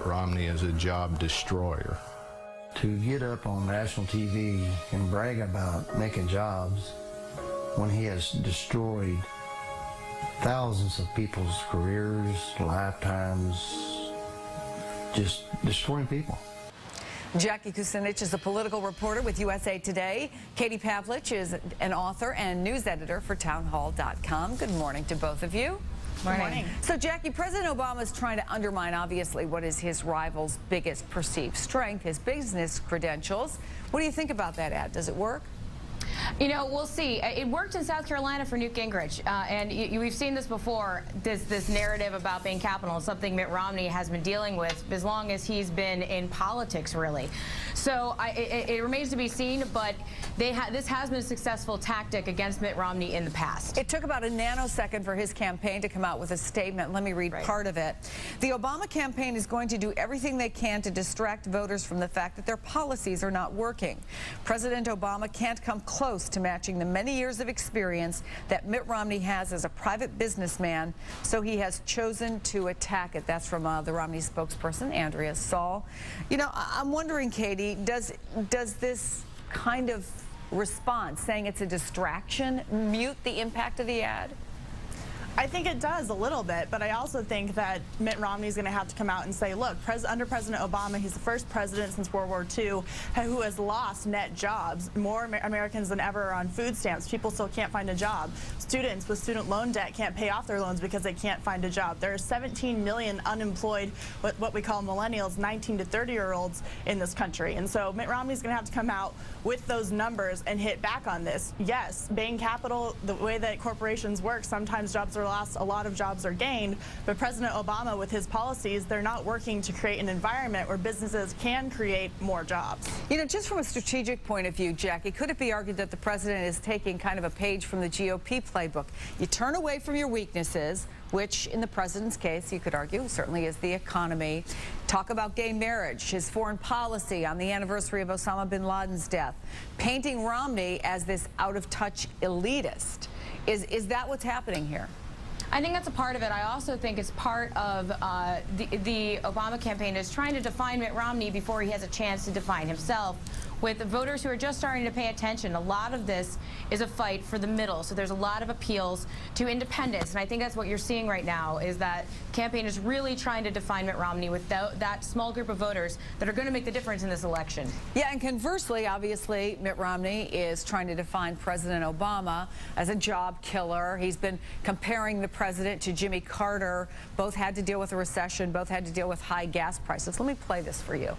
Romney as a job destroyer. To get up on national TV and brag about making jobs when he has destroyed thousands of people's careers, lifetimes, just destroying people. Jackie Kucinich is a political reporter with USA Today. Katie Pavlich is an author and news editor for townhall.com. Good morning to both of you. Morning. So, Jackie, President Obama is trying to undermine, obviously, what is his rival's biggest perceived strength, his business credentials. What do you think about that ad? Does it work? You know, we'll see. It worked in South Carolina for Newt Gingrich, and we've seen this before, this narrative about Bain Capital, something Mitt Romney has been dealing with as long as he's been in politics, really. So it remains to be seen, but this has been a successful tactic against Mitt Romney in the past. It took about a nanosecond for his campaign to come out with a statement. Let me read part of it. The Obama campaign is going to do everything they can to distract voters from the fact that their policies are not working. President Obama can't come close to matching the many years of experience that Mitt Romney has as a private businessman, so he has chosen to attack it. That's from the Romney spokesperson, Andrea Saul. You know, I'm wondering, Katie, does this kind of response, saying it's a distraction, mute the impact of the ad? I think it does a little bit, but I also think that Mitt Romney's going to have to come out and say, look, under President Obama, he's the first president since World War II who has lost net jobs. More Americans than ever are on food stamps. People still can't find a job. Students with student loan debt can't pay off their loans because they can't find a job. There are 17 million unemployed, what we call millennials, 19 to 30-year-olds in this country. And so Mitt Romney's going to have to come out with those numbers and hit back on this. Yes, Bain Capital, the way that corporations work, sometimes jobs are lost, a lot of jobs are gained, but President Obama, with his policies, they're not working to create an environment where businesses can create more jobs. You know, just from a strategic point of view, Jackie, could it be argued that the president is taking kind of a page from the GOP playbook? You turn away from your weaknesses, which in the president's case, you could argue, certainly is the economy. Talk about gay marriage, his foreign policy on the anniversary of Osama bin Laden's death, painting Romney as this out-of-touch elitist. Is that what's happening here? I think that's a part of it. I also think it's part of the Obama campaign is trying to define Mitt Romney before he has a chance to define himself. With the voters who are just starting to pay attention, a lot of this is a fight for the middle. So there's a lot of appeals to independents, and I think that's what you're seeing right now, is that campaign is really trying to define Mitt Romney with that small group of voters that are going to make the difference in this election. Yeah, and conversely, obviously, Mitt Romney is trying to define President Obama as a job killer. He's been comparing the president to Jimmy Carter. Both had to deal with a recession, both had to deal with high gas prices. Let me play this for you.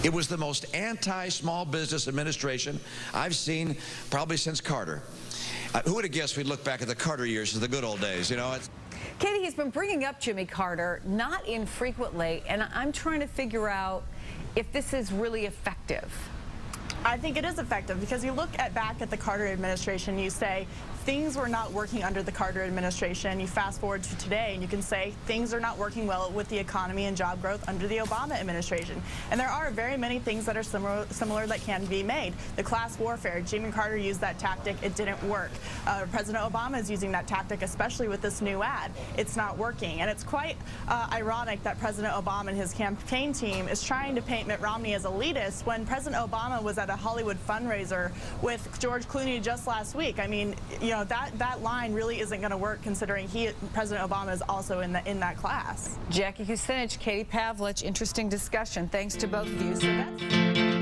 It was the most anti-small business administration I've seen probably since Carter. Who would have guessed we'd look back at the Carter years as the good old days, you know? Katie, he's been bringing up Jimmy Carter not infrequently, and I'm trying to figure out if this is really effective. I think it is effective because you look back at the Carter administration, you say things were not working under the Carter administration. You fast forward to today and you can say things are not working well with the economy and job growth under the Obama administration. And there are very many things that are similar that can be made. The class warfare, Jimmy Carter used that tactic, it didn't work. President Obama is using that tactic, especially with this new ad. It's not working. And it's quite ironic that President Obama and his campaign team is trying to paint Mitt Romney as elitist when President Obama was at a Hollywood fundraiser with George Clooney just last week. I mean, you know, that line really isn't going to work considering President Obama is also in that class. Jackie Kucinich, Katie Pavlich, interesting discussion. Thanks to both of you. So that's